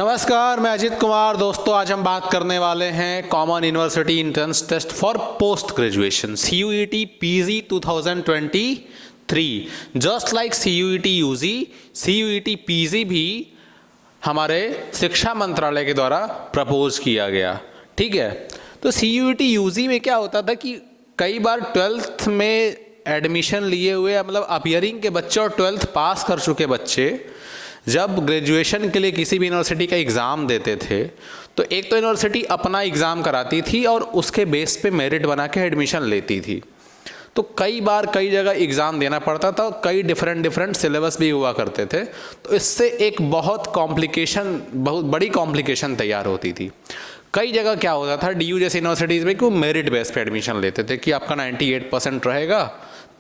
नमस्कार, मैं अजित कुमार। दोस्तों, आज हम बात करने वाले हैं common university entrance test for post graduation CUET PG 2023। जस्ट लाइक CUET UG, CUET PG भी हमारे शिक्षा मंत्रालय के द्वारा प्रपोज किया गया। ठीक है, तो CUET UG में क्या होता था कि कई बार 12th में एडमिशन लिए हुए मतलब अपियरिंग के बच्चे और 12th पास कर चुके बच्चे जब ग्रेजुएशन के लिए किसी भी यूनिवर्सिटी का एग्ज़ाम देते थे तो एक तो यूनिवर्सिटी अपना एग्ज़ाम कराती थी और उसके बेस पे मेरिट बना के एडमिशन लेती थी। तो कई बार कई जगह एग्ज़ाम देना पड़ता था, कई डिफरेंट सिलेबस भी हुआ करते थे। तो इससे एक बहुत बड़ी कॉम्प्लिकेशन तैयार होती थी। कई जगह क्या होता था DU जैसी यूनिवर्सिटीज़ में कि वो मेरिट बेस पे एडमिशन लेते थे कि आपका 98% रहेगा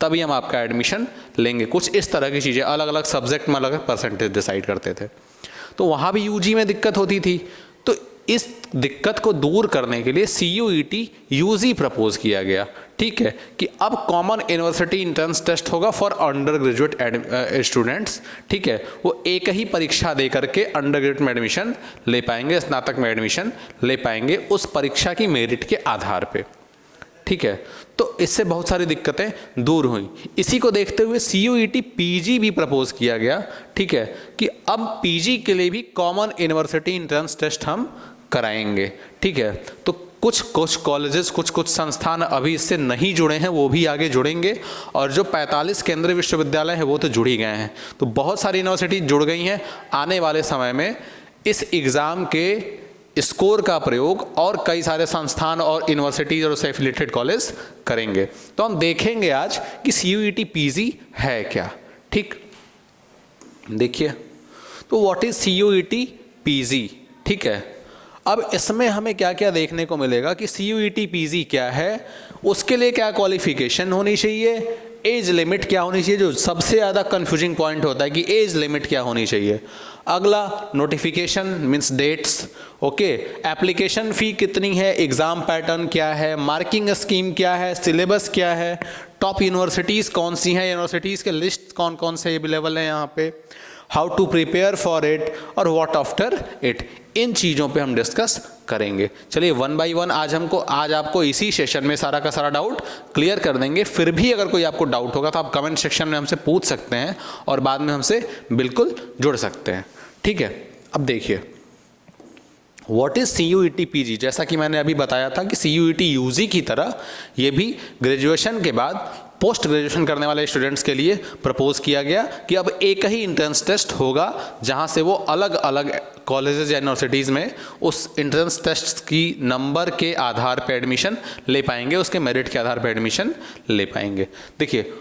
तभी हम आपका एडमिशन लेंगे। कुछ इस तरह की चीज़ें अलग अलग सब्जेक्ट में अलग परसेंटेज डिसाइड करते थे। तो वहाँ भी UG में दिक्कत होती थी। तो इस दिक्कत को दूर करने के लिए CUET UG प्रपोज किया गया। ठीक है, कि अब कॉमन यूनिवर्सिटी एंट्रेंस टेस्ट होगा फॉर अंडर ग्रेजुएट स्टूडेंट्स। ठीक है, वो एक ही परीक्षा दे करके अंडर ग्रेजुएट में एडमिशन ले पाएंगे, स्नातक में एडमिशन ले पाएंगे उस परीक्षा की मेरिट के आधार पर। ठीक है, तो इससे बहुत सारी दिक्कतें दूर हुई। इसी को देखते हुए CUET PG भी प्रपोज किया गया। ठीक है, कि अब PG के लिए भी कॉमन यूनिवर्सिटी एंट्रेंस टेस्ट हम कराएंगे। ठीक है, तो कुछ कॉलेजेस कुछ संस्थान अभी इससे नहीं जुड़े हैं, वो भी आगे जुड़ेंगे। और जो 45 केंद्रीय विश्वविद्यालय हैं वो तो जुड़ ही गए हैं। तो बहुत सारी यूनिवर्सिटी जुड़ गई हैं। आने वाले समय में इस एग्ज़ाम के स्कोर का प्रयोग और कई सारे संस्थान और यूनिवर्सिटीज और उससे एफिलिएटेड कॉलेज करेंगे। तो हम देखेंगे आज कि CUET PG है क्या। ठीक, देखिए, तो व्हाट इज CUET PG। ठीक है, अब इसमें हमें क्या क्या देखने को मिलेगा कि CUET PG क्या है, उसके लिए क्या क्वालिफिकेशन होनी चाहिए, एज लिमिट क्या होनी चाहिए, जो सबसे ज़्यादा कंफ्यूजिंग पॉइंट होता है कि एज लिमिट क्या होनी चाहिए। अगला notification means dates. Okay, application fee कितनी है, एग्ज़ाम पैटर्न क्या है, मार्किंग स्कीम क्या है, सिलेबस क्या है, टॉप यूनिवर्सिटीज़ कौन सी हैं, यूनिवर्सिटीज़ के लिस्ट कौन कौन से अवेलेबल हैं यहाँ पे, how to prepare for it और व्हाट आफ्टर इट। इन चीज़ों पे हम डिस्कस करेंगे। चलिए वन बाय वन आज आपको इसी सेशन में सारा का सारा डाउट क्लियर कर देंगे। फिर भी अगर कोई आपको डाउट होगा तो आप कमेंट सेक्शन में हमसे पूछ सकते हैं और बाद में हमसे बिल्कुल जुड़ सकते हैं। ठीक है, अब देखिए व्हाट इज CUET PG। जैसा कि मैंने अभी बताया था कि CUET UG की तरह ये भी ग्रेजुएशन के बाद पोस्ट ग्रेजुएशन करने वाले स्टूडेंट्स के लिए प्रपोज किया गया कि अब एक ही एंट्रेंस टेस्ट होगा जहां से वो अलग अलग कॉलेजेस या यूनिवर्सिटीज़ में उस एंट्रेंस टेस्ट की नंबर के आधार पर एडमिशन ले पाएंगे, उसके मेरिट के आधार पर एडमिशन ले पाएंगे। देखिए,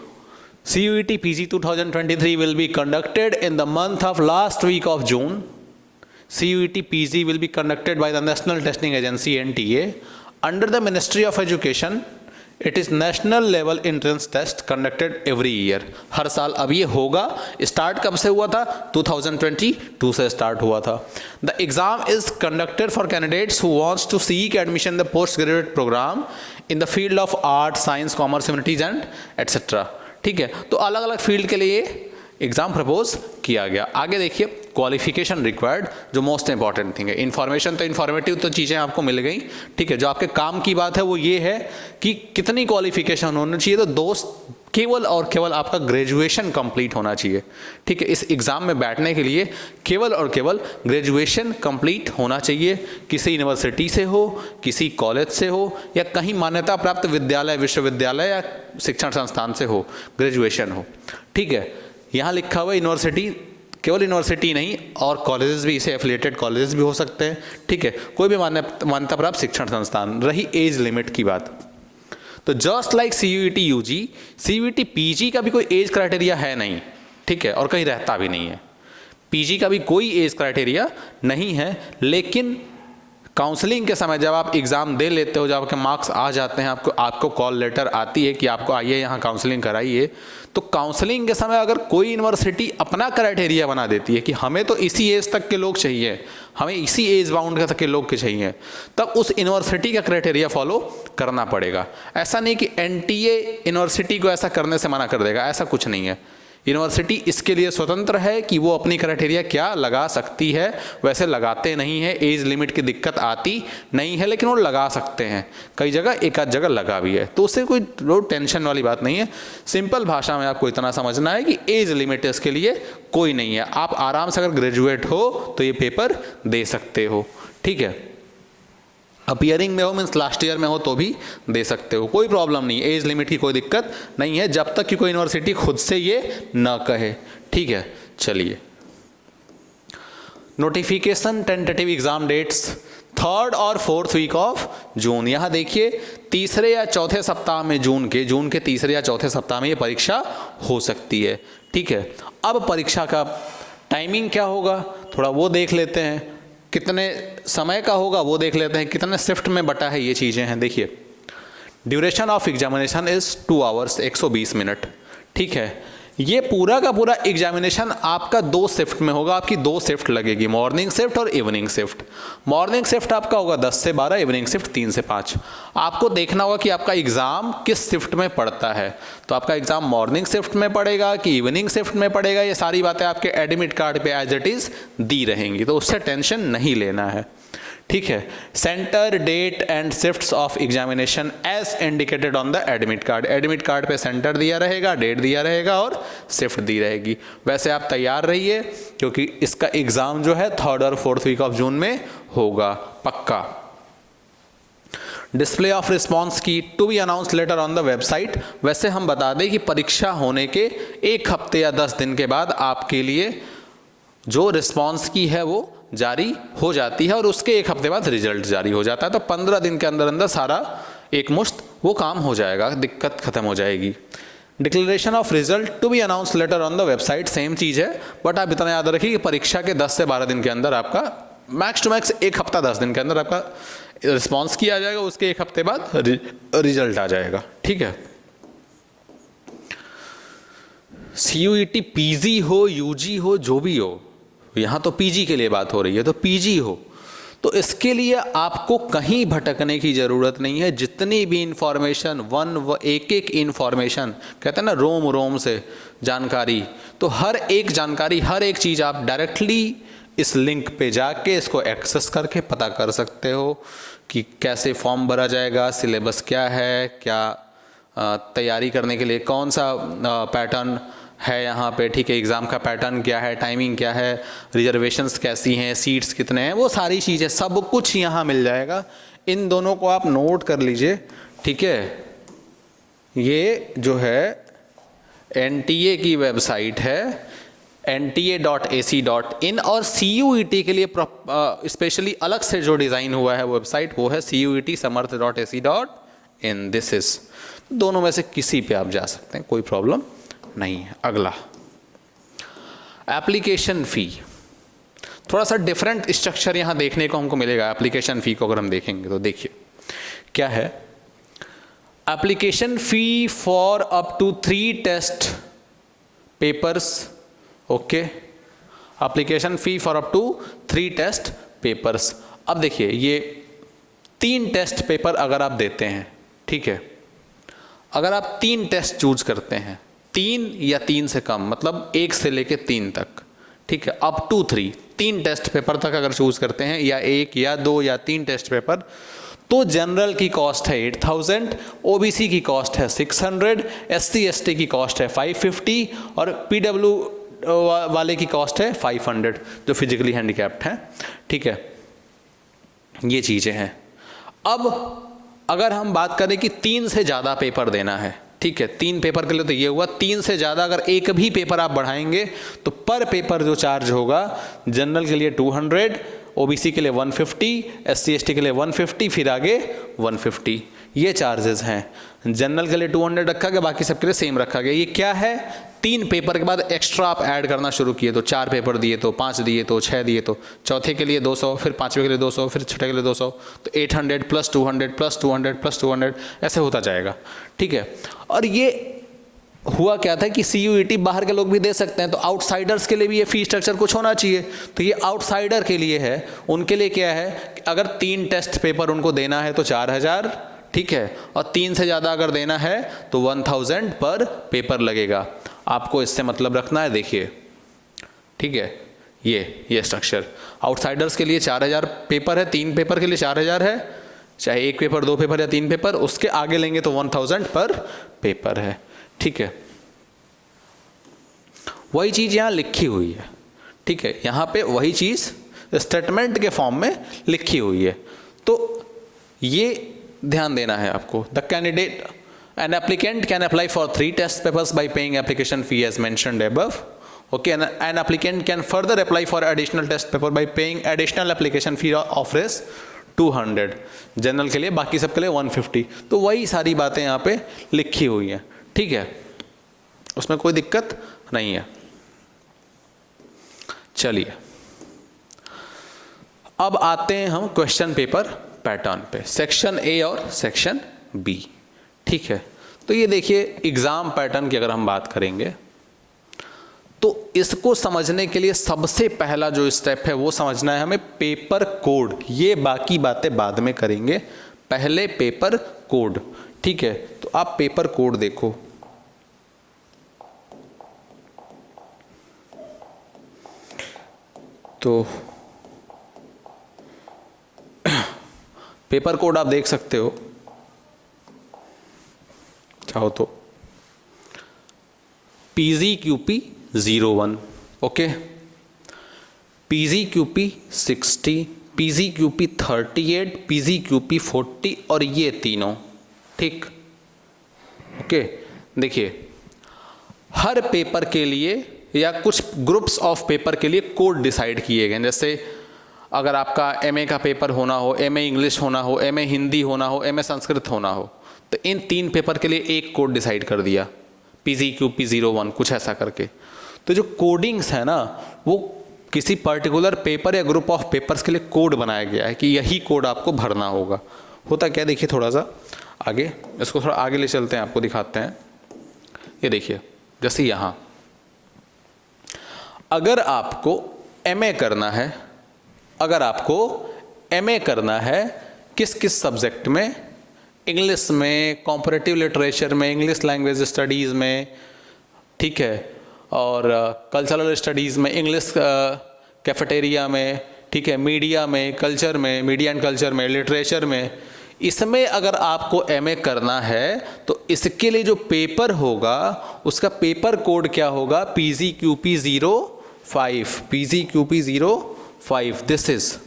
CUET PG 2023 will be conducted in the month of last week of June. CUET PG will be conducted by the National Testing Agency NTA under the Ministry of Education. It is national level entrance test conducted every year. हर साल अब ये होगा। Start कब से हुआ था? 2022 से start हुआ था। The exam is conducted for candidates who wants to seek admission in the postgraduate program in the field of art, science, commerce, humanities and etc. ठीक है, तो अलग अलग फील्ड के लिए एग्जाम प्रपोज किया गया। आगे देखिए, क्वालिफिकेशन रिक्वायर्ड, जो मोस्ट इंपॉर्टेंट थिंग है। इन्फॉर्मेशन तो इन्फॉर्मेटिव तो चीज़ें आपको मिल गई। ठीक है, जो आपके काम की बात है वो ये है कि कितनी क्वालिफिकेशन होनी चाहिए। तो दोस्त, केवल और केवल आपका ग्रेजुएशन कंप्लीट होना चाहिए। ठीक है, इस एग्ज़ाम में बैठने के लिए केवल और केवल ग्रेजुएशन कंप्लीट होना चाहिए। किसी यूनिवर्सिटी से हो, किसी कॉलेज से हो या कहीं मान्यता प्राप्त विद्यालय, विश्वविद्यालय या शिक्षण संस्थान से हो, ग्रेजुएशन हो। ठीक है, यहाँ लिखा हुआ यूनिवर्सिटी, केवल यूनिवर्सिटी नहीं और कॉलेजेस भी, इसे एफिलिएटेड कॉलेजेस भी हो सकते हैं। ठीक है, कोई भी मान्यता प्राप्त शिक्षण संस्थान। रही एज लिमिट की बात, तो जस्ट लाइक CUET UG, CUET PG का भी कोई एज क्राइटेरिया है नहीं। ठीक है, और कहीं रहता भी नहीं है। PG का भी कोई एज क्राइटेरिया नहीं है, लेकिन काउंसलिंग के समय जब आप एग्ज़ाम दे लेते हो, जब आपके मार्क्स आ जाते हैं, आपको कॉल लेटर आती है कि आपको आइए यहाँ काउंसलिंग कराइए, तो काउंसलिंग के समय अगर कोई यूनिवर्सिटी अपना क्राइटेरिया बना देती है कि हमें तो इसी एज तक के लोग चाहिए, हमें इसी एज बाउंड तक के लोग के चाहिए, तब उस यूनिवर्सिटी का क्राइटेरिया फॉलो करना पड़ेगा। ऐसा नहीं कि NTA यूनिवर्सिटी को ऐसा करने से मना कर देगा, ऐसा कुछ नहीं है। यूनिवर्सिटी इसके लिए स्वतंत्र है कि वो अपनी क्राइटेरिया क्या लगा सकती है, वैसे लगाते नहीं है, एज लिमिट की दिक्कत आती नहीं है, लेकिन वो लगा सकते हैं। कई जगह एक आध जगह लगा भी है, तो उससे कोई टेंशन वाली बात नहीं है। सिंपल भाषा में आपको इतना समझना है कि एज लिमिट इसके लिए कोई नहीं है। आप आराम से अगर ग्रेजुएट हो तो ये पेपर दे सकते हो, ठीक है। अपीयरिंग में हो मीन्स लास्ट ईयर में हो तो भी दे सकते हो, कोई प्रॉब्लम नहीं है। एज लिमिट की कोई दिक्कत नहीं है जब तक कि कोई यूनिवर्सिटी खुद से ये ना कहे, ठीक है। चलिए, notification tentative exam dates 3rd और 4th वीक ऑफ जून। यहाँ देखिए तीसरे या चौथे सप्ताह में जून के तीसरे या चौथे सप्ताह में ये परीक्षा हो सकती है, ठीक है। अब परीक्षा का टाइमिंग क्या होगा थोड़ा वो देख लेते हैं, कितने समय का होगा वो देख लेते हैं, कितने शिफ्ट में बटा है ये चीज़ें हैं। देखिए, duration of examination is 2 hours 120 minute, ठीक है। ये पूरा का पूरा एग्जामिनेशन आपका 2 शिफ्ट में होगा, आपकी 2 शिफ्ट लगेगी, मॉर्निंग शिफ्ट और इवनिंग शिफ्ट। मॉर्निंग शिफ्ट आपका होगा 10 से 12, इवनिंग शिफ्ट 3 से 5। आपको देखना होगा कि आपका एग्ज़ाम किस शिफ्ट में पड़ता है, तो आपका एग्ज़ाम मॉर्निंग शिफ्ट में पड़ेगा कि इवनिंग शिफ्ट में पड़ेगा, ये सारी बातें आपके एडमिट कार्ड पे एज इट इज़ दी रहेंगी, तो उससे टेंशन नहीं लेना है, ठीक है। Centre, date and shifts of examination as indicated on the admit card. Admit card पे सेंटर दिया रहेगा, डेट दिया रहेगा और शिफ्ट दी रहेगी। वैसे आप तैयार रहिए क्योंकि इसका एग्जाम जो है 3rd और 4th वीक ऑफ जून में होगा पक्का। Display of response key to be announce later on the website. वैसे हम बता दें कि परीक्षा होने के 1 हफ्ते या 10 दिन के बाद आपके लिए जो रिस्पॉन्स की है वो जारी हो जाती है और उसके 1 हफ्ते बाद रिजल्ट जारी हो जाता है। तो 15 दिन के अंदर अंदर सारा एक मुश्त वो काम हो जाएगा, दिक्कत खत्म हो जाएगी। Declaration of result to be announce later on the website, same चीज़ है, बट आप इतना याद रखिए कि परीक्षा के 10 से 12 दिन के अंदर आपका मैक्स टू मैक्स 1 हफ्ता 10 दिन के अंदर आपका रिस्पॉन्स किया जाएगा, उसके 1 हफ्ते बाद रिजल्ट आ जाएगा, ठीक है। CUET पीजी हो, यूजी हो, जो भी हो, यहाँ तो पीजी के लिए बात हो रही है, तो पीजी हो तो इसके लिए आपको कहीं भटकने की ज़रूरत नहीं है। जितनी भी इंफॉर्मेशन एक इंफॉर्मेशन कहते हैं ना, रोम रोम से जानकारी, तो हर एक जानकारी, हर एक चीज़ आप डायरेक्टली इस लिंक पे जाके इसको एक्सेस करके पता कर सकते हो कि कैसे फॉर्म भरा जाएगा, सिलेबस क्या है, क्या तैयारी करने के लिए कौन सा पैटर्न है यहाँ पे, ठीक है। एग्ज़ाम का पैटर्न क्या है, टाइमिंग क्या है, रिजर्वेशंस कैसी हैं, सीट्स कितने हैं, वो सारी चीज़ें सब कुछ यहाँ मिल जाएगा। इन दोनों को आप नोट कर लीजिए, ठीक है। ये जो है NTA की वेबसाइट है nta.ac.in और CUET के लिए स्पेशली अलग से जो डिज़ाइन हुआ है वेबसाइट वो है CUET-samarth.ac.in। दिस इज़ दोनों में से किसी पे आप जा सकते हैं, कोई प्रॉब्लम नहीं है। अगला एप्लीकेशन फ़ी, थोड़ा सा डिफरेंट स्ट्रक्चर यहाँ देखने को हमको मिलेगा। एप्लीकेशन फ़ी को अगर हम देखेंगे तो देखिए क्या है। Application fee for up to 3 test papers, okay. Application fee for up to 3 test papers. अब देखिए ये 3 टेस्ट पेपर अगर आप देते हैं, ठीक है, अगर आप 3 टेस्ट चूज करते हैं, 3 या 3 से कम, मतलब 1 से लेके 3 तक, ठीक है, अप टू 3 टेस्ट पेपर तक अगर चूज करते हैं, या 1 या 2 या 3 टेस्ट पेपर, तो जनरल की कॉस्ट है 8000, OBC की कॉस्ट है 600, SC ST की कॉस्ट है 550 और PW वाले की कॉस्ट है 500 जो फिजिकली हैंडीकैप्ड हैं, ठीक है। ये चीज़ें हैं। अब अगर हम बात करें कि 3 से ज़्यादा पेपर देना है, ठीक है, 3 पेपर के लिए तो ये हुआ, 3 से ज़्यादा अगर एक भी पेपर आप बढ़ाएंगे तो पर पेपर जो चार्ज होगा, जनरल के लिए 200, OBC के लिए 150, SC ST के लिए 150, फिर आगे 150, ये चार्जेस हैं। जनरल के लिए 200 रखा गया, बाकी सबके लिए सेम रखा गया। ये क्या है, 3 पेपर के बाद एक्स्ट्रा आप ऐड करना शुरू किए तो 4 पेपर दिए तो 5 दिए तो 6 दिए तो चौथे के लिए 200, फिर 5वें के लिए 200, फिर छठे के लिए 200, तो 800 प्लस 200 प्लस 200 प्लस 200 ऐसे होता जाएगा, ठीक है। और ये हुआ क्या था कि CUET बाहर के लोग भी दे सकते हैं, तो आउटसाइडर्स के लिए भी ये फी स्ट्रक्चर कुछ होना चाहिए। तो ये आउटसाइडर के लिए है, उनके लिए क्या है कि अगर 3 टेस्ट पेपर उनको देना है तो 4000, ठीक है, और 3 से ज़्यादा अगर देना है तो 1000 पर पेपर लगेगा। आपको इससे मतलब रखना है। देखिए, ठीक है, ये स्ट्रक्चर आउटसाइडर्स के लिए 4000 पेपर है, 3 पेपर के लिए 4000 है, चाहे 1 पेपर 2 पेपर या 3 पेपर, उसके आगे लेंगे तो 1000 पर पेपर है। ठीक है, वही चीज़ यहाँ लिखी हुई है। ठीक है, यहाँ पे वही चीज़ स्टेटमेंट के फॉर्म में लिखी हुई है, तो ये ध्यान देना है आपको। The candidate an applicant can apply for 3 test papers by paying application fee as mentioned above. Okay, an applicant can further apply for additional test paper by paying additional application fee of Rs 200, general के लिए, बाकी सब के लिए 150। तो वही सारी बातें यहाँ पे लिखी हुई हैं। ठीक है, उसमें कोई दिक्कत नहीं है। चलिए, अब आते हैं हम क्वेश्चन पेपर पैटर्न पे, सेक्शन ए और सेक्शन बी। ठीक है, तो ये देखिए एग्जाम पैटर्न की अगर हम बात करेंगे तो इसको समझने के लिए सबसे पहला जो स्टेप है वो समझना है हमें पेपर कोड। ये बाकी बातें बाद में करेंगे, पहले पेपर कोड। ठीक है, तो आप पेपर कोड देखो। तो पेपर कोड आप देख सकते हो चाहो तो, PGQP 01, okay, PGQP 60, PGQP 38, PGQP 40 और ये तीनों। ठीक, ओके, देखिए हर पेपर के लिए या कुछ ग्रुप्स ऑफ पेपर के लिए कोड डिसाइड किए गए। जैसे अगर आपका MA का पेपर होना हो, MA इंग्लिश होना हो, MA हिंदी होना हो, MA संस्कृत होना हो, तो इन 3 पेपर के लिए एक कोड डिसाइड कर दिया, PGQP 01 कुछ ऐसा करके। तो जो कोडिंग्स है ना, वो किसी पर्टिकुलर पेपर या ग्रुप ऑफ पेपर्स के लिए कोड बनाया गया है कि यही कोड आपको भरना होगा। होता क्या, देखिए थोड़ा सा आगे, इसको थोड़ा आगे ले चलते हैं, आपको दिखाते हैं। ये देखिए, जैसे यहाँ अगर आपको MA करना है, अगर आपको MA करना है किस किस सब्जेक्ट में, इंग्लिश में, कॉम्परेटिव लिटरेचर में, इंग्लिश लैंग्वेज स्टडीज़ में, ठीक है, और कल्चरल स्टडीज़ में, इंग्लिश कैफेटेरिया में, ठीक है, मीडिया में, कल्चर में, मीडिया एंड कल्चर में, लिटरेचर में, इसमें अगर आपको MA करना है तो इसके लिए जो पेपर होगा उसका पेपर कोड क्या होगा, PGQP 05, PGQP 05, दिस इज।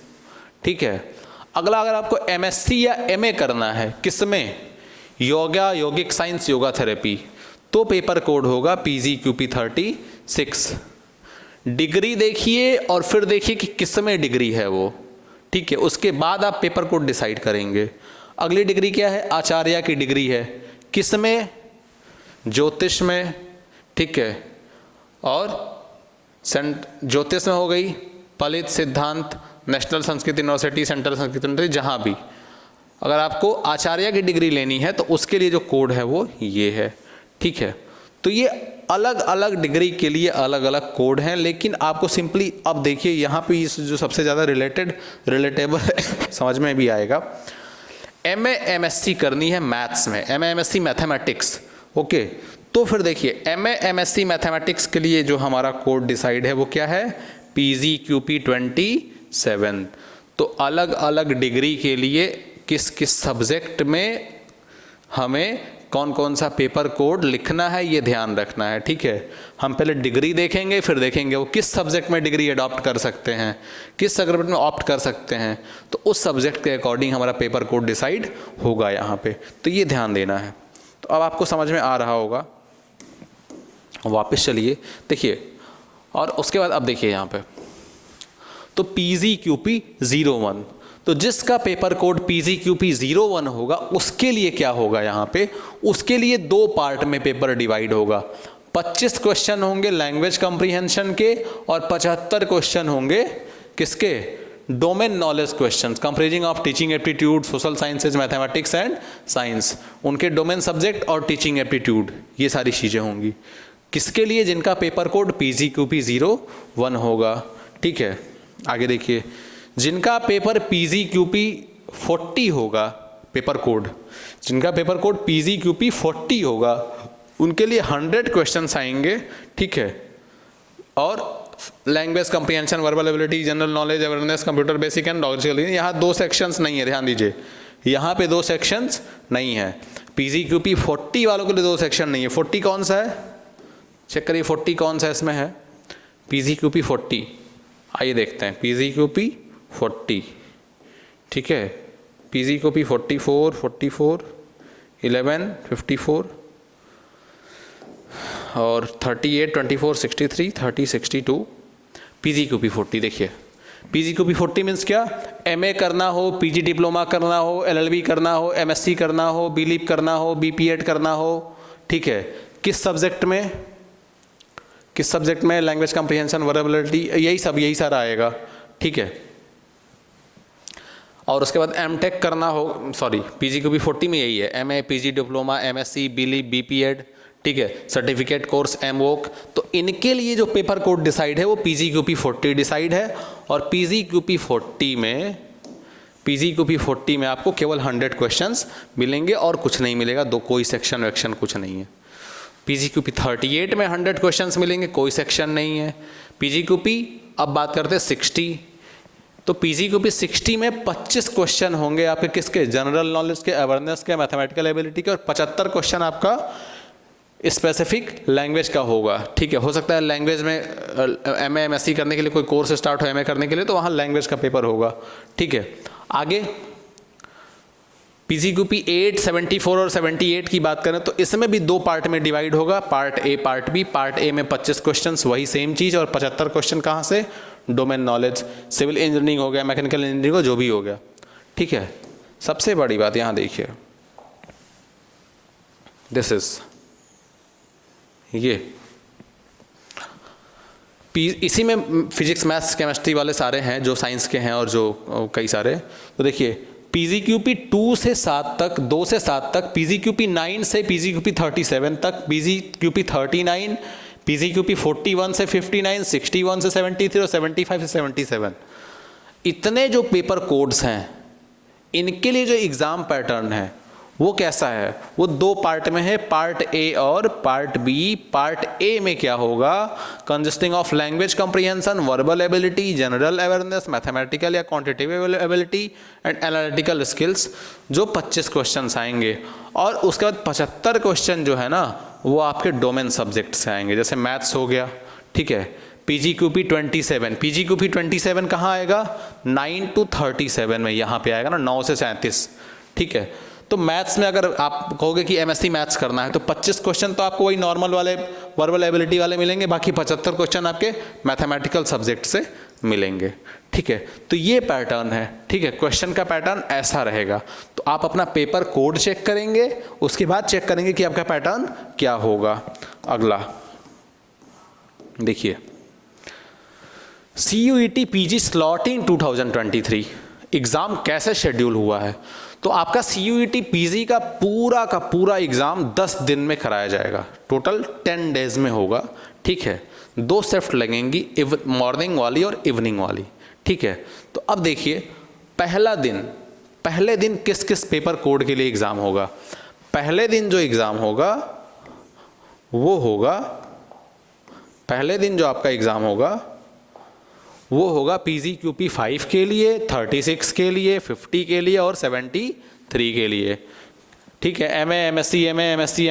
ठीक है, अगला अगर आपको MSc या MA करना है किसमें, योगा, योगिक साइंस, योगा थेरेपी, तो पेपर कोड होगा PGQP 36। डिग्री देखिए और फिर देखिए कि किसमें डिग्री है वो। ठीक है, उसके बाद आप पेपर कोड डिसाइड करेंगे। अगली डिग्री क्या है, आचार्य की डिग्री है, किसमें, ज्योतिष में, ठीक है, और ज्योतिष में हो गई, फलित, सिद्धांत, national Sanskrit university, central Sanskrit university, जहाँ भी अगर आपको आचार्य की डिग्री लेनी है तो उसके लिए जो कोड है वो ये है। ठीक है, तो ये अलग अलग डिग्री के लिए अलग अलग कोड हैं, लेकिन आपको सिंपली अब देखिए यहाँ पे इस जो सबसे ज़्यादा रिलेटेबल है समझ में भी आएगा। MA MSc करनी है मैथ्स में, MA MSc मैथमेटिक्स, ओके, तो फिर देखिए MA MSc मैथमेटिक्स के लिए जो हमारा कोड डिसाइड है वो क्या है, PGQP 27। तो अलग अलग डिग्री के लिए किस किस सब्जेक्ट में हमें कौन कौन सा पेपर कोड लिखना है ये ध्यान रखना है। ठीक है, हम पहले डिग्री देखेंगे, फिर देखेंगे वो किस सब्जेक्ट में डिग्री अडॉप्ट कर सकते हैं, किस सब्जेक्ट में ऑप्ट कर सकते हैं, तो उस सब्जेक्ट के अकॉर्डिंग हमारा पेपर कोड डिसाइड होगा यहाँ पे। तो ये ध्यान देना है। तो अब आपको समझ में आ रहा होगा। वापस चलिए देखिए, और उसके बाद अब देखिए यहाँ पे, तो PGQP 01, तो जिसका पेपर कोड PGQP 01 होगा उसके लिए क्या होगा यहाँ पे, उसके लिए 2 पार्ट में पेपर डिवाइड होगा। 25 क्वेश्चन होंगे लैंग्वेज कॉम्प्रिहेंशन के और 75 क्वेश्चन होंगे किसके, domain knowledge questions comprising of teaching aptitude, social sciences, mathematics and science, उनके डोमेन सब्जेक्ट और टीचिंग एप्टीट्यूड, ये सारी चीज़ें होंगी। किसके लिए, जिनका पेपर कोड PGQP 01 होगा। ठीक है, आगे देखिए, जिनका पेपर PGQP 40 होगा, पेपर कोड जिनका पेपर कोड PGQP 40 होगा, उनके लिए 100 क्वेश्चंस आएंगे, ठीक है। और language comprehension, verbal ability, general knowledge, awareness, computer basic and logical, यहाँ 2 सेक्शंस नहीं है, ध्यान दीजिए, यहाँ पे 2 सेक्शंस नहीं है। PGQP 40 वालों के लिए 2 सेक्शन नहीं है। 40 कौन सा है, चेक करिए 40 कौन सा इसमें है। PGQP 40, आइए देखते हैं PGQP 40, ठीक है। PGQP 44, 44, 11, 54 और 38, 24, 63, 30, 62। PGQP 40 देखिए, PGQP 40 मीन्स क्या, MA करना हो, PG डिप्लोमा करना हो, LLB करना हो, MSc करना हो, BLIP करना हो, BPEd करना हो, ठीक है। किस सब्जेक्ट में, किस सब्जेक्ट में, लैंग्वेज कम्प्रीहेंशन, वर्बेलिटी, यही सारा आएगा, ठीक है। और उसके बाद MTech करना हो, सॉरी PGQP 40 में यही है, MA, PG diploma, MSc, BLIP, BPEd, ठीक है, सर्टिफिकेट कोर्स, MWOC। तो इनके लिए जो पेपर कोड डिसाइड है वो PGQP 40 डिसाइड है। और PGQP 40 में आपको केवल 100 क्वेश्चंस मिलेंगे और कुछ नहीं मिलेगा, कोई सेक्शन वेक्शन कुछ नहीं है। PGQP 38 में 100 क्वेश्चंस मिलेंगे, कोई सेक्शन नहीं है। PGQP, अब बात करते हैं 60, तो PGQP 60 में 25 क्वेश्चन होंगे आपके किसके, जनरल नॉलेज के, अवेयरनेस के, मैथमेटिकल एबिलिटी के, और 75 क्वेश्चन आपका स्पेसिफिक लैंग्वेज का होगा, ठीक है। हो सकता है लैंग्वेज में MA MSc करने के लिए कोई कोर्स स्टार्ट हो MA करने के लिए, तो वहाँ लैंग्वेज का पेपर होगा, ठीक है। आगे PGQP 8, 74 और 78 की बात करें तो इसमें भी 2 पार्ट में डिवाइड होगा, part A, part B। Part A में 25 क्वेश्चंस, वही सेम चीज़, और 75 क्वेश्चन कहाँ से, डोमेन नॉलेज, सिविल इंजीनियरिंग हो गया, मैकेनिकल इंजीनियरिंग हो, जो भी हो गया, ठीक है। सबसे बड़ी बात यहाँ देखिए, दिस इज ये इसी में फिजिक्स, मैथ्स, केमिस्ट्री वाले सारे हैं जो साइंस के हैं और जो कई सारे। तो देखिए PGQP 2 से 7 तक, 2 से 7 तक, PGQP 9 से PGQP 37 तक, PGQP 39, PGQP 41 से 59, 61 से 73 और 75 से 77। इतने जो पेपर कोड्स हैं, इनके लिए जो एग्ज़ाम पैटर्न है वो कैसा है, वो 2 पार्ट में है, पार्ट A और पार्ट B। पार्ट A में क्या होगा, consisting of language comprehension, verbal ability, general awareness, mathematical या quantitative ability and analytical skills, जो 25 क्वेश्चंस आएंगे। और उसके बाद 75 क्वेश्चन जो है ना, वो आपके डोमेन सब्जेक्ट से आएंगे, जैसे मैथ्स हो गया, ठीक है। PGQP 27, PGQP 27 कहाँ आएगा, 9 to 37 में, यहाँ पे आएगा ना, 9 से 37, ठीक है। तो मैथ्स में अगर आप कहोगे कि MSc मैथ्स करना है, तो 25 क्वेश्चन तो आपको वही नॉर्मल वाले वर्बल एबिलिटी वाले मिलेंगे, बाकी 75 क्वेश्चन आपके मैथमेटिकल सब्जेक्ट से मिलेंगे, ठीक है। तो ये पैटर्न है, ठीक है, क्वेश्चन का पैटर्न ऐसा रहेगा। तो आप अपना पेपर कोड चेक करेंगे, उसके बाद चेक करेंगे कि आपका पैटर्न क्या होगा। अगला देखिए, CUET PG स्लॉटिंग 2023 एग्ज़ाम कैसे शेड्यूल हुआ है। तो आपका CUET PG का पूरा एग्ज़ाम 10 दिन में कराया जाएगा, टोटल 10 डेज में होगा, ठीक है। 2 शिफ्ट लगेंगी, मॉर्निंग वाली और इवनिंग वाली, ठीक है। तो अब देखिए, पहले दिन किस किस पेपर कोड के लिए एग्ज़ाम होगा। पहले दिन जो एग्ज़ाम होगा वो होगा, पहले दिन जो आपका एग्ज़ाम होगा वो होगा PGQP 5 के लिए, 36 के लिए, 50 के लिए और 73 के लिए, ठीक है। MA MSc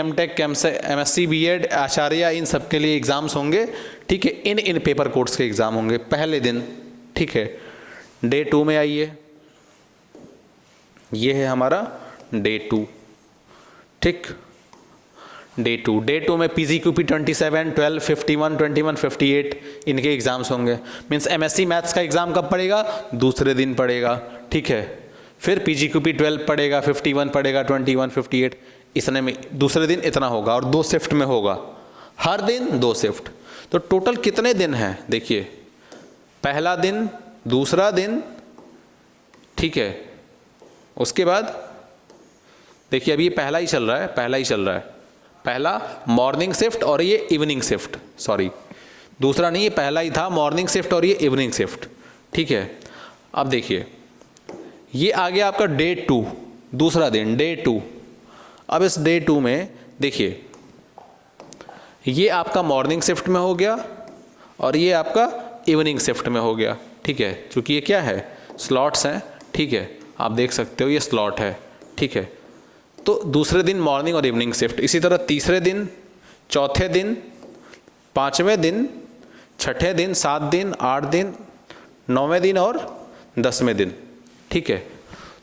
MTech MSc BEd आचार्य, इन सब के लिए एग्ज़ाम्स होंगे, ठीक है। इन पेपर कोड्स के एग्ज़ाम होंगे पहले दिन, ठीक है। डे 2 में आइए, ये है हमारा डे 2, ठीक। डे 2 में PGQP 27, 12, 51, 21, 58 इनके एग्ज़ाम्स होंगे। मीन्स MSc मैथ्स का एग्ज़ाम कब पड़ेगा, दूसरे दिन पड़ेगा, ठीक है। फिर PGQP 12 पड़ेगा, 51 पड़ेगा, 21, 58, इसने में दूसरे दिन इतना होगा, और 2 शिफ्ट में होगा, हर दिन 2 शिफ्ट। तो टोटल कितने दिन हैं देखिए, पहला दिन, दूसरा दिन, ठीक है। उसके बाद देखिए, अभी ये पहला ही चल रहा है, पहला मॉर्निंग शिफ्ट और ये इवनिंग शिफ्ट, सॉरी दूसरा नहीं, ये पहला ही था, मॉर्निंग शिफ्ट और ये इवनिंग शिफ्ट, ठीक है। अब देखिए, ये आ गया आपका डे 2, दूसरा दिन, डे 2। अब इस डे 2 में देखिए, ये आपका मॉर्निंग शिफ्ट में हो गया और ये आपका इवनिंग शिफ्ट में हो गया, ठीक है। क्योंकि ये क्या है, स्लॉट्स हैं, ठीक है, आप देख सकते हो ये स्लॉट है, ठीक है। तो दूसरे दिन मॉर्निंग और इवनिंग शिफ्ट, इसी तरह तीसरे दिन, चौथे दिन, पाँचवें दिन, छठे दिन, 7 दिन, 8 दिन, 9वें दिन और 10वें दिन, ठीक है।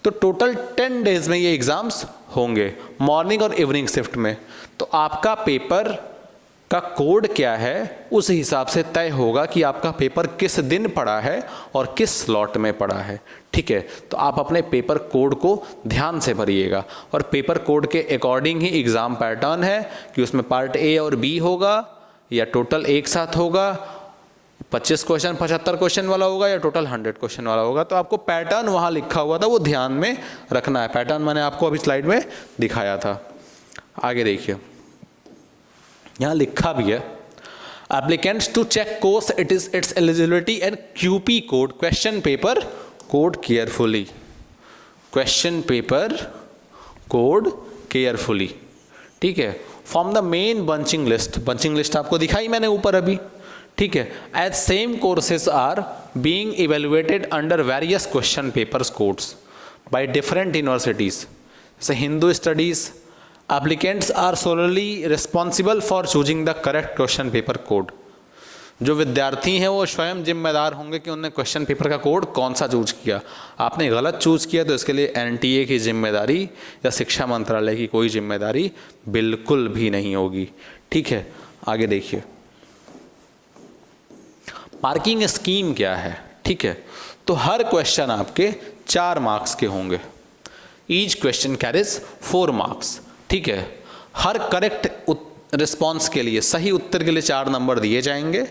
तो टोटल 10 डेज में ये एग्ज़ाम्स होंगे मॉर्निंग और इवनिंग शिफ्ट में। तो आपका पेपर का कोड क्या है उस हिसाब से तय होगा कि आपका पेपर किस दिन पड़ा है और किस स्लॉट में पड़ा है, ठीक है। तो आप अपने पेपर कोड को ध्यान से भरिएगा और पेपर कोड के अकॉर्डिंग ही एग्ज़ाम पैटर्न है कि उसमें पार्ट ए और बी होगा या टोटल एक साथ होगा, 25 क्वेश्चन 75 क्वेश्चन वाला होगा या टोटल 100 क्वेश्चन वाला होगा। तो आपको पैटर्न वहाँ लिखा हुआ था, वो ध्यान में रखना है। पैटर्न मैंने आपको अभी स्लाइड में दिखाया था। आगे देखिए, यहाँ लिखा भी है, applicants to check course its eligibility and QP code question paper code carefully, question paper code carefully, ठीक है। From the main bunching list आपको दिखाई मैंने ऊपर अभी, ठीक है। As same courses are being evaluated under various question papers codes by different universities. जैसे Hindu studies, applicants are solely responsible for choosing the correct question paper code. जो विद्यार्थी हैं वो स्वयं जिम्मेदार होंगे कि उन्होंने क्वेश्चन पेपर का कोड कौन सा चूज किया। आपने गलत चूज किया तो इसके लिए एनटीए की जिम्मेदारी या शिक्षा मंत्रालय की कोई जिम्मेदारी बिल्कुल भी नहीं होगी, ठीक है। आगे देखिए, मार्किंग स्कीम क्या है, ठीक है। तो हर क्वेश्चन आपके 4 मार्क्स के होंगे। ईच क्वेश्चन कैरीज 4 मार्क्स, ठीक है। हर करेक्ट रिस्पॉन्स के लिए, सही उत्तर के लिए 4 नंबर दिए जाएंगे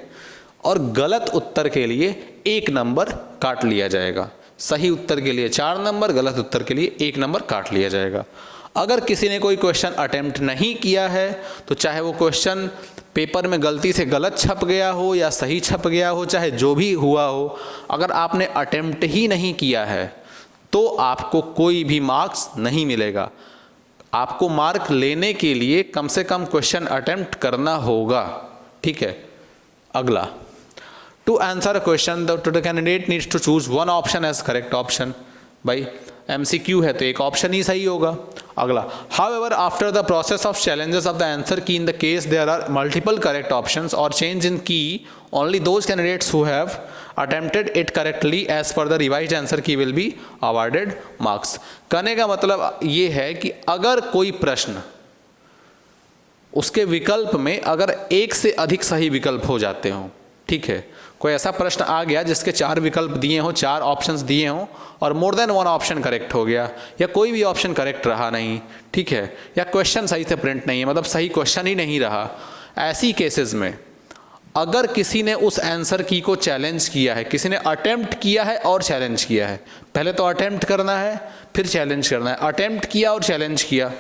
और गलत उत्तर के लिए 1 नंबर काट लिया जाएगा। सही उत्तर के लिए 4 नंबर, गलत उत्तर के लिए 1 नंबर काट लिया जाएगा। अगर किसी ने कोई क्वेश्चन अटेम्प्ट नहीं किया है तो चाहे वो क्वेश्चन पेपर में गलती से गलत छप गया हो या सही छप गया हो, चाहे जो भी हुआ हो, अगर आपने अटेम्प्ट ही नहीं किया है तो आपको कोई भी मार्क्स नहीं मिलेगा। आपको मार्क लेने के लिए कम से कम क्वेश्चन अटेम्प्ट करना होगा, ठीक है। अगला, to answer a question the candidate needs to choose 1 option as correct option. भाई MCQ है तो एक ऑप्शन ही सही होगा। अगला, however after the process of challenges of the answer key in the case there are multiple correct options और change in key, only those candidates who have attempted it correctly as per the revised answer key will be awarded marks. कहने का मतलब ये है कि अगर कोई प्रश्न उसके विकल्प में अगर एक से अधिक सही विकल्प हो जाते हों, ठीक है, कोई ऐसा प्रश्न आ गया जिसके 4 विकल्प दिए हों, 4 ऑप्शंस दिए हों और मोर देन 1 ऑप्शन करेक्ट हो गया या कोई भी ऑप्शन करेक्ट रहा नहीं, ठीक है, या क्वेश्चन सही से प्रिंट नहीं है, मतलब सही क्वेश्चन ही नहीं रहा, ऐसी केसेस में अगर किसी ने उस आंसर की को चैलेंज किया है, किसी ने अटेम्प्ट किया है और चैलेंज किया है, पहले तो अटेम्प्ट करना है फिर चैलेंज करना है, अटेम्प्ट किया और चैलेंज किया,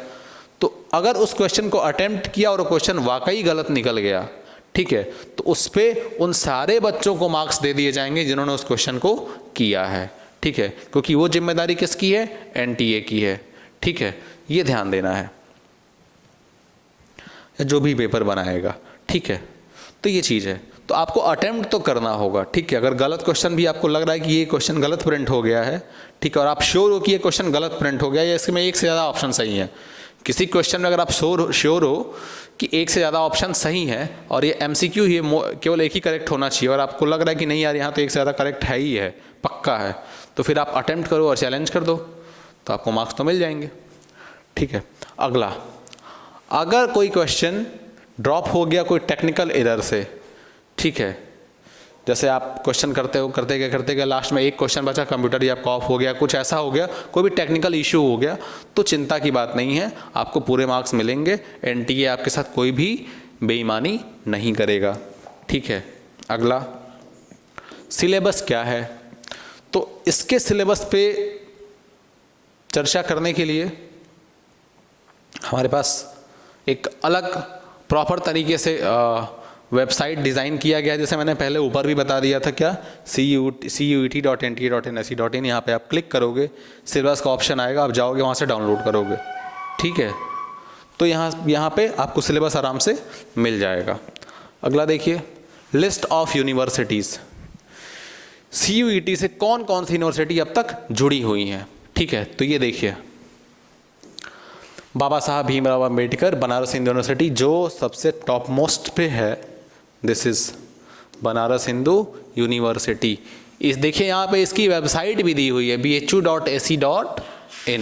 तो अगर उस क्वेश्चन को अटेम्प्ट किया और क्वेश्चन वाकई गलत निकल गया, ठीक है, तो उस पे उन सारे बच्चों को मार्क्स दे दिए जाएंगे जिन्होंने उस क्वेश्चन को किया है, ठीक है, क्योंकि वो जिम्मेदारी किसकी है, एनटीए की है, ठीक है। ये ध्यान देना है जो भी पेपर बनाएगा, ठीक है। तो ये चीज़ है, तो आपको अटेम्प्ट तो करना होगा, ठीक है। अगर गलत क्वेश्चन भी आपको लग रहा है कि ये क्वेश्चन गलत प्रिंट हो गया है, ठीक है, और आप श्योर हो कि ये क्वेश्चन गलत प्रिंट हो गया या इसमें एक से ज़्यादा ऑप्शन सही है, किसी क्वेश्चन में अगर आप श्योर हो कि एक से ज़्यादा ऑप्शन सही है और ये MCQ ही केवल एक ही करेक्ट होना चाहिए और आपको लग रहा है कि नहीं यार यहाँ तो एक से ज़्यादा करेक्ट है ही है, पक्का है, तो फिर आप अटेम्प्ट करो और चैलेंज कर दो तो आपको मार्क्स तो मिल जाएंगे, ठीक है। अगला, अगर कोई क्वेश्चन ड्रॉप हो गया कोई टेक्निकल एरर से, ठीक है, जैसे आप क्वेश्चन करते गए लास्ट में एक क्वेश्चन बचा, कंप्यूटर ही आपका ऑफ हो गया, कुछ ऐसा हो गया, कोई भी टेक्निकल इशू हो गया, तो चिंता की बात नहीं है, आपको पूरे मार्क्स मिलेंगे। एनटीए आपके साथ कोई भी बेईमानी नहीं करेगा, ठीक है। अगला, सिलेबस क्या है, तो इसके सिलेबस पे चर्चा करने के लिए हमारे पास एक अलग प्रॉपर तरीके से वेबसाइट डिज़ाइन किया गया है, जैसे मैंने पहले ऊपर भी बता दिया था, क्या CUET.NTA.NSE.in, यहाँ पे आप क्लिक करोगे, सिलेबस का ऑप्शन आएगा, आप जाओगे वहाँ से डाउनलोड करोगे, ठीक है। तो यहाँ पे आपको सिलेबस आराम से मिल जाएगा। अगला देखिए, लिस्ट ऑफ यूनिवर्सिटीज़। CUET से कौन कौन सी यूनिवर्सिटी अब तक जुड़ी हुई हैं, ठीक है। तो ये देखिए, बाबा साहब भीमराव अम्बेडकर बनारस हिंदू यूनिवर्सिटी जो सबसे टॉप मोस्ट पे है, this is Banaras Hindu university. इस देखिए यहाँ पे इसकी वेबसाइट भी दी हुई है bhu.ac.in,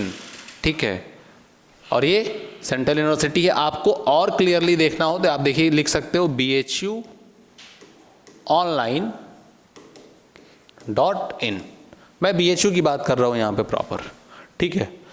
ठीक है। और ये सेंट्रल यूनिवर्सिटी है। आपको और क्लियरली देखना हो तो आप देखिए लिख सकते हो bhuonline.in। मैं BHU की बात कर रहा हूँ यहाँ पे प्रॉपर, ठीक है।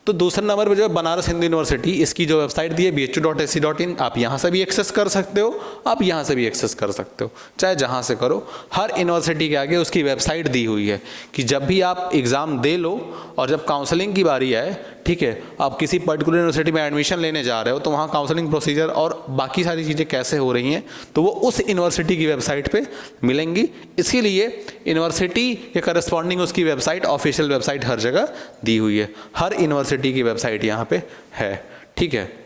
तो दूसरे नंबर पे जो है बनारस हिंदू यूनिवर्सिटी, इसकी जो वेबसाइट दी है bhu.ac.in, आप यहाँ से भी एक्सेस कर सकते हो, आप यहाँ से भी एक्सेस कर सकते हो, चाहे जहाँ से करो। हर यूनिवर्सिटी के आगे उसकी वेबसाइट दी हुई है कि जब भी आप एग्ज़ाम दे लो और जब काउंसलिंग की बारी आए, ठीक है, आप किसी पर्टिकुलर यूनिवर्सिटी में एडमिशन लेने जा रहे हो तो वहाँ काउंसलिंग प्रोसीजर और बाकी सारी चीज़ें कैसे हो रही हैं तो वो उस यूनिवर्सिटी की वेबसाइट पे मिलेंगी। इसके लिए यूनिवर्सिटी के करस्पॉन्डिंग उसकी वेबसाइट, ऑफिशियल वेबसाइट हर जगह दी हुई है। हर यूनिवर्सिटी की वेबसाइट यहाँ पे है, ठीक है।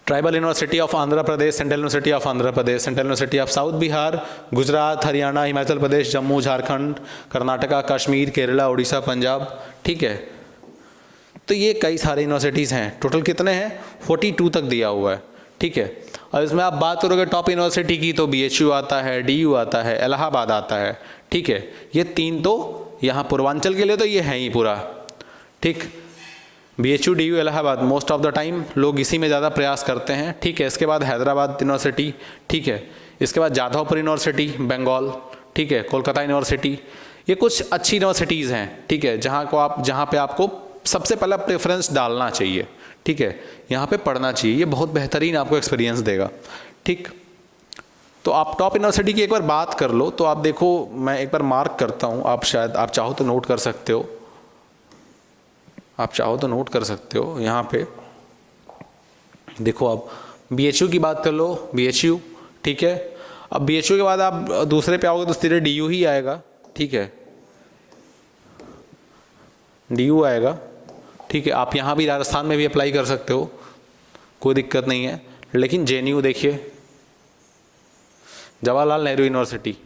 Tribal university of Andhra Pradesh, central university of Andhra Pradesh, central university of south Bihar, Gujarat, Haryana, Himachal Pradesh, Jammu, Jharkhand, Karnataka, Kashmir, Kerala, Orissa, Punjab, ठीक है। तो ये कई सारे यूनिवर्सिटीज़ हैं। टोटल कितने हैं? 42 तक दिया हुआ है, ठीक है। और इसमें आप बात करोगे टॉप यूनिवर्सिटी की तो BHU आता है, DU आता है, इलाहाबाद आता है, ठीक है। ये तीन तो यहाँ पूर्वांचल के लिए तो ये है ही पूरा, ठीक। BHU, DU, Allahabad most of the time लोग इसी में ज़्यादा प्रयास करते हैं, ठीक है। इसके बाद हैदराबाद यूनिवर्सिटी, ठीक है। इसके बाद जादवपुर यूनिवर्सिटी बंगाल, ठीक है। कोलकाता यूनिवर्सिटी, ये कुछ अच्छी यूनिवर्सिटीज़ हैं, ठीक है, जहाँ पे आपको सबसे पहला प्रेफरेंस डालना चाहिए, ठीक है। यहाँ पे पढ़ना चाहिए, ये बहुत बेहतरीन आपको एक्सपीरियंस देगा, ठीक। तो आप टॉप यूनिवर्सिटी की एक बार बात कर लो तो आप देखो, मैं एक बार मार्क करता हूँ, आप शायद आप चाहो तो नोट कर सकते हो, आप चाहो तो नोट कर सकते हो। यहाँ पे देखो, आप BHU की बात कर लो, BHU, ठीक है। अब BHU के बाद आप दूसरे पे आओगे तो सीधे DU ही आएगा, ठीक है, DU आएगा, ठीक है। आप यहाँ भी राजस्थान में भी अप्लाई कर सकते हो, कोई दिक्कत नहीं है। लेकिन JNU देखिए, जवाहरलाल नेहरू यूनिवर्सिटी,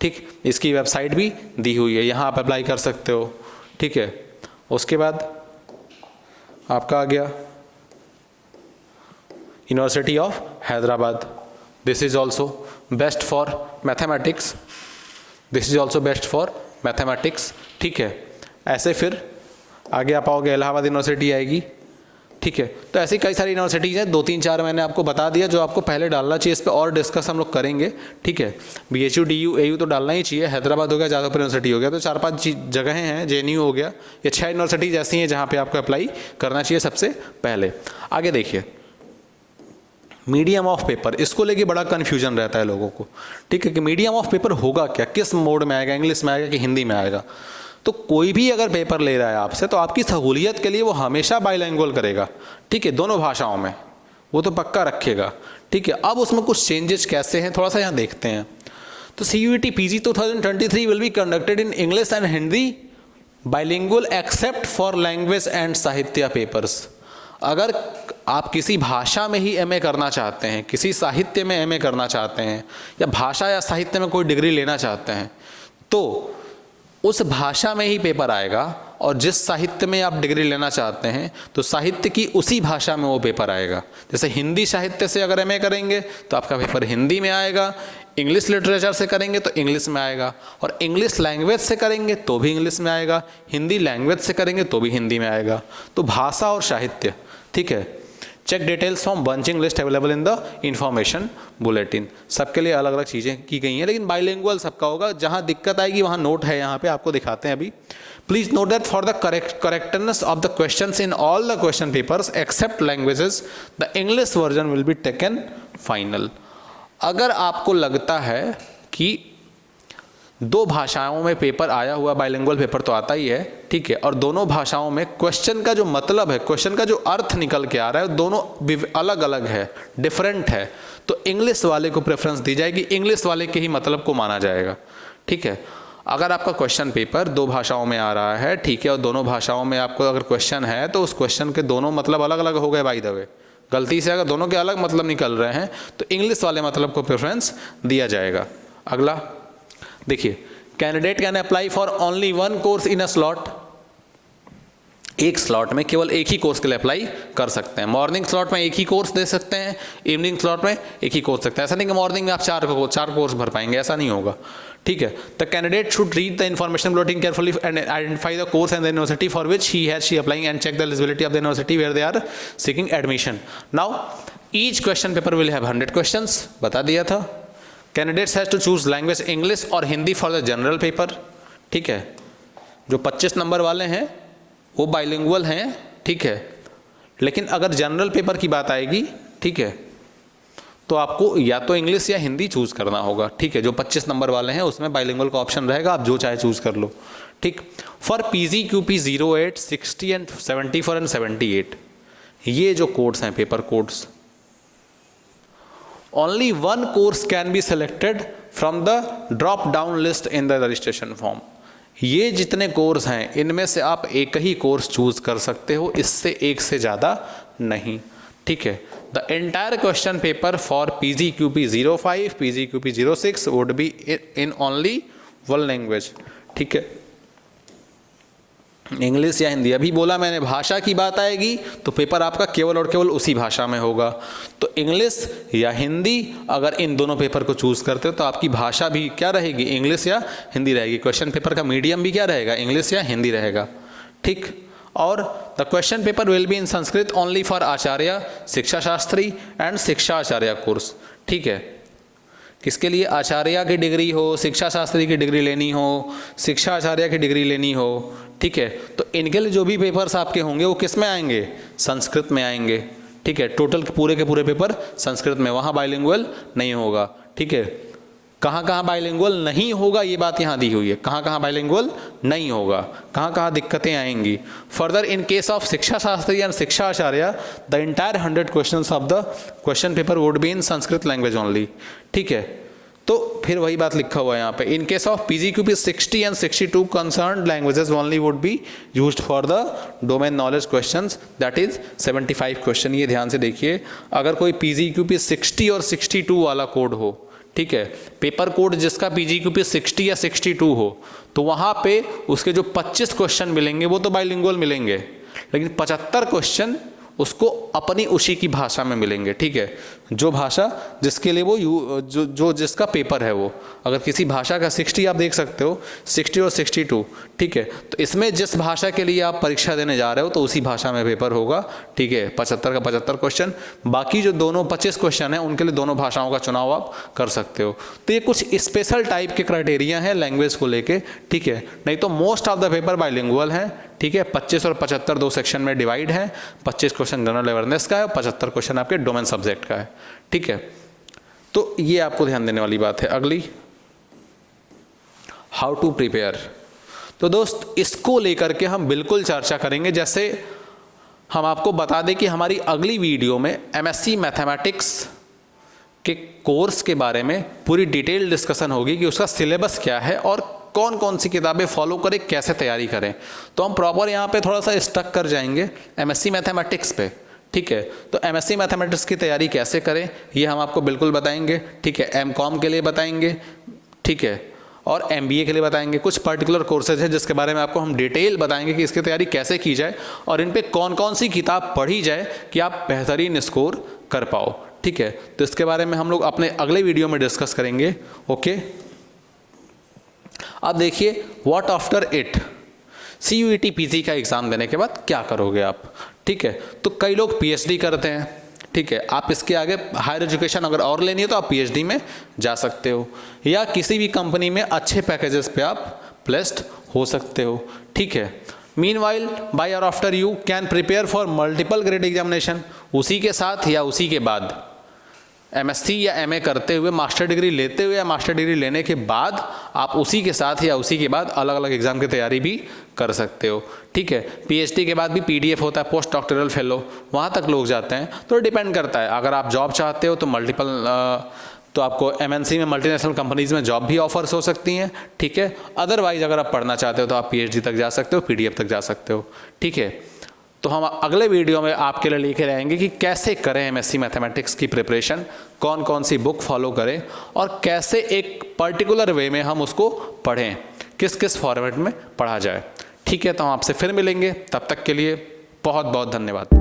ठीक, इसकी वेबसाइट भी दी हुई है, यहाँ आप अप्लाई कर सकते हो, ठीक है। उसके बाद आपका आ गया university of Hyderabad, this is also best for mathematics, this is also best for mathematics, ठीक है। ऐसे फिर आगे आप आओगे, इलाहाबाद यूनिवर्सिटी आएगी, ठीक है। तो ऐसी कई सारी यूनिवर्सिटीज़ हैं, 2-3-4 मैंने आपको बता दिया जो आपको पहले डालना चाहिए। इस पर और डिस्कस हम लोग करेंगे, ठीक है। BHU, DU, AU तो डालना ही चाहिए, हैदराबाद हो गया, जादवपुर यूनिवर्सिटी हो गया, तो 4-5 जगहें हैं, JNU हो गया, ये 6 यूनिवर्सिटीज़ ऐसी हैं जहाँ पे आपको अप्लाई करना चाहिए सबसे पहले। आगे देखिए, मीडियम ऑफ पेपर, इसको लेके बड़ा कन्फ्यूजन रहता है लोगों को, ठीक है, कि मीडियम ऑफ पेपर होगा क्या, किस मोड में आएगा, इंग्लिश में आएगा कि हिंदी में आएगा। तो कोई भी अगर पेपर ले रहा है आपसे तो आपकी सहूलियत के लिए वो हमेशा बाइलैंग्वेज करेगा, ठीक है, दोनों भाषाओं में, वो तो पक्का रखेगा, ठीक है। अब उसमें कुछ चेंजेस कैसे हैं थोड़ा सा यहाँ देखते हैं। तो CUET PG 2023 will be conducted in English and Hindi bilingual except for language and साहित्य पेपर्स। अगर आप किसी भाषा में ही MA करना चाहते हैं, किसी साहित्य में MA करना चाहते हैं, या भाषा या साहित्य में कोई डिग्री लेना चाहते हैं, तो उस भाषा में ही पेपर आएगा, और जिस साहित्य में आप डिग्री लेना चाहते हैं तो साहित्य की उसी भाषा में वो पेपर आएगा। जैसे हिंदी साहित्य से अगर MA करेंगे तो आपका पेपर हिंदी में आएगा, इंग्लिश लिटरेचर से करेंगे तो इंग्लिश में आएगा, और इंग्लिश लैंग्वेज से करेंगे तो भी इंग्लिश में आएगा, हिंदी लैंग्वेज से करेंगे तो भी हिंदी में आएगा। तो भाषा और साहित्य, ठीक है। Check details from bunching list available in the information bulletin, सबके लिए अलग अलग चीज़ें की गई हैं, लेकिन बाइलिंगुअल सबका होगा। जहाँ दिक्कत आएगी वहाँ नोट है, यहाँ पे आपको दिखाते हैं अभी। Please note that for the correctness of the questions in all the question papers except languages the English version will be taken final. अगर आपको लगता है कि 2 भाषाओं में पेपर आया हुआ, बाइलिंगुअल पेपर तो आता ही है, ठीक है, और दोनों भाषाओं में क्वेश्चन का जो मतलब है, क्वेश्चन का जो अर्थ निकल के आ रहा है, दोनों अलग अलग है, डिफरेंट है, तो इंग्लिश वाले को प्रेफरेंस दी जाएगी, इंग्लिश वाले के ही मतलब को माना जाएगा, ठीक है। अगर आपका क्वेश्चन पेपर 2 भाषाओं में आ रहा है, ठीक है, और दोनों भाषाओं में आपको अगर क्वेश्चन है तो उस क्वेश्चन के दोनों मतलब अलग अलग हो गए बाय द वे, गलती से अगर दोनों के अलग मतलब निकल रहे हैं तो इंग्लिश वाले मतलब को प्रेफरेंस दिया जाएगा। अगला देखिए, candidate can apply for only 1 course in a slot. एक स्लॉट में केवल एक ही कोर्स के लिए अप्लाई कर सकते हैं। मॉर्निंग स्लॉट में एक ही कोर्स दे सकते हैं, इवनिंग स्लॉट में एक ही कोर्स सकते हैं। ऐसा नहीं कि मॉर्निंग में आप चार कोर्स भर पाएंगे, ऐसा नहीं होगा, ठीक है। The candidate should read the information bulletin carefully and identify the course and the university for which he has she applying and check the eligibility of the university where they are seeking admission. Now each question paper will have 100 questions, बता दिया था। Candidates has to choose language English और Hindi for the general paper, ठीक है। जो 25 number वाले हैं वो बाइलिंगुअल हैं, ठीक है, लेकिन अगर जनरल पेपर की बात आएगी, ठीक है, तो आपको या तो इंग्लिश या हिंदी चूज करना होगा, ठीक है। जो 25 नंबर वाले हैं उसमें बाइलिंगुअल का ऑप्शन रहेगा, आप जो चाहे चूज कर लो, ठीक। For PG QP 08, 60 and 74 and 78, ये जो कोड्स हैं paper codes, only 1 course can be selected from the drop down list in the registration form. ये जितने कोर्स हैं इनमें से आप एक ही कोर्स चूज कर सकते हो, इससे एक से ज़्यादा नहीं, ठीक है। The entire question paper for PGQP 05, PGQP 06 would be in only 1 language, ठीक है, इंग्लिश या हिंदी। अभी बोला मैंने भाषा की बात आएगी तो पेपर आपका केवल और केवल उसी भाषा में होगा। तो इंग्लिश या हिंदी, अगर इन दोनों पेपर को चूज करते हो तो आपकी भाषा भी क्या रहेगी, इंग्लिश या हिंदी रहेगी। क्वेश्चन पेपर का मीडियम भी क्या रहेगा, इंग्लिश या हिंदी रहेगा, ठीक। और the question paper will be in Sanskrit only for Acharya, Shiksha Shastri and Shiksha Acharya course, ठीक है। किसके लिए, आचार्य की डिग्री हो, शिक्षा शास्त्री की डिग्री लेनी हो, शिक्षा आचार्य की डिग्री लेनी हो, ठीक है। तो इनके लिए जो भी पेपर्स आपके होंगे वो किस में आएंगे, संस्कृत में आएंगे, ठीक है। टोटल पूरे के पूरे पेपर संस्कृत में, वहाँ बाइलिंगुअल नहीं होगा, ठीक है। कहाँ कहाँ बाइलिंगुअल नहीं होगा ये बात यहाँ दी हुई है, कहाँ कहाँ बाइलिंगुअल नहीं होगा, कहाँ कहाँ दिक्कतें आएंगी। फर्दर इन केस ऑफ शिक्षा Shastri and Shiksha Acharya the entire 100 questions of the question paper would be in Sanskrit language only, ठीक है। तो फिर वही बात लिखा हुआ है यहाँ पे, in case of PGQP 60 and 62 concerned languages only would be used for the domain knowledge questions, that is 75 question. ये ध्यान से देखिए, अगर कोई PGQP 60 और 62 वाला कोड हो, ठीक है, पेपर कोड जिसका PGQP 60 या 62 हो, तो वहाँ पे उसके जो 25 क्वेश्चन मिलेंगे वो तो बाइलिंगुअल मिलेंगे, लेकिन 75 क्वेश्चन उसको अपनी उसी की भाषा में मिलेंगे, ठीक है। जो भाषा जिसके लिए वो जो जिसका पेपर है वो, अगर किसी भाषा का 60 आप देख सकते हो, 60 और 62, ठीक है, तो इसमें जिस भाषा के लिए आप परीक्षा देने जा रहे हो तो उसी भाषा में पेपर होगा, ठीक है। 75 का 75 क्वेश्चन, बाकी जो दोनों 25 क्वेश्चन हैं उनके लिए दोनों भाषाओं का चुनाव आप कर सकते हो। तो ये कुछ स्पेशल टाइप के क्राइटेरिया हैं लैंग्वेज को लेके, ठीक है। नहीं तो most of the paper bilingual हैं, ठीक है। 25 और 75 2 सेक्शन में डिवाइड है, 25 क्वेश्चन जनरल अवेयरनेस का है और 75 क्वेश्चन आपके डोमेन सब्जेक्ट का है, ठीक है। तो ये आपको ध्यान देने वाली बात है। अगली, हाउ टू प्रिपेयर। तो दोस्त इसको लेकर के हम बिल्कुल चर्चा करेंगे। जैसे हम आपको बता दें कि हमारी अगली वीडियो में MSc मैथमेटिक्स के कोर्स के बारे में पूरी डिटेल डिस्कशन होगी कि उसका सिलेबस क्या है और कौन कौन सी किताबें फॉलो करें, कैसे तैयारी करें। तो हम प्रॉपर यहाँ पे थोड़ा सा स्टक कर जाएंगे MSc मैथमेटिक्स पे, ठीक है। तो MSc मैथमेटिक्स की तैयारी कैसे करें ये हम आपको बिल्कुल बताएंगे, ठीक है। MCOM के लिए बताएंगे, ठीक है, और MBA के लिए बताएंगे। कुछ पर्टिकुलर कोर्सेज है जिसके बारे में आपको हम डिटेल बताएंगे कि इसकी तैयारी कैसे की जाए और इन पे कौन कौन सी किताब पढ़ी जाए कि आप बेहतरीन स्कोर कर पाओ, ठीक है। तो इसके बारे में हम लोग अपने अगले वीडियो में डिस्कस करेंगे, ओके। अब देखिए, what after it, CUET PG का एग्ज़ाम देने के बाद क्या करोगे आप, ठीक है। तो कई लोग PhD करते हैं, ठीक है। आप इसके आगे हायर एजुकेशन अगर और लेनी है तो आप PhD में जा सकते हो, या किसी भी कंपनी में अच्छे पैकेजेस पे आप प्लेस्ड हो सकते हो, ठीक है। मीनवाइल बाय और after you can prepare for multiple grade examination, उसी के साथ या उसी के बाद MSc या MA करते हुए, मास्टर डिग्री लेते हुए या मास्टर डिग्री लेने के बाद आप उसी के साथ या उसी के बाद अलग अलग एग्जाम की तैयारी भी कर सकते हो, ठीक है। PhD के बाद भी PDF होता है, पोस्ट डॉक्टरल फेलो, वहाँ तक लोग जाते हैं। तो डिपेंड करता है, अगर आप जॉब चाहते हो तो मल्टीपल तो आपको एमएनसी में, मल्टीनेशनल कंपनीज में जॉब भी ऑफर्स हो सकती हैं, ठीक है। अदरवाइज अगर आप पढ़ना चाहते हो तो आप पीएचडी तक जा सकते हो, पीडीएफ तक जा सकते हो, ठीक है। तो हम अगले वीडियो में आपके लिए लेके आएंगे कि कैसे करें एमएससी मैथमेटिक्स की प्रिपरेशन, कौन कौन सी बुक फॉलो करें और कैसे एक पर्टिकुलर वे में हम उसको पढ़ें, किस किस फॉर्मेट में पढ़ा जाए, ठीक है। तो हम आपसे फिर मिलेंगे, तब तक के लिए बहुत बहुत धन्यवाद।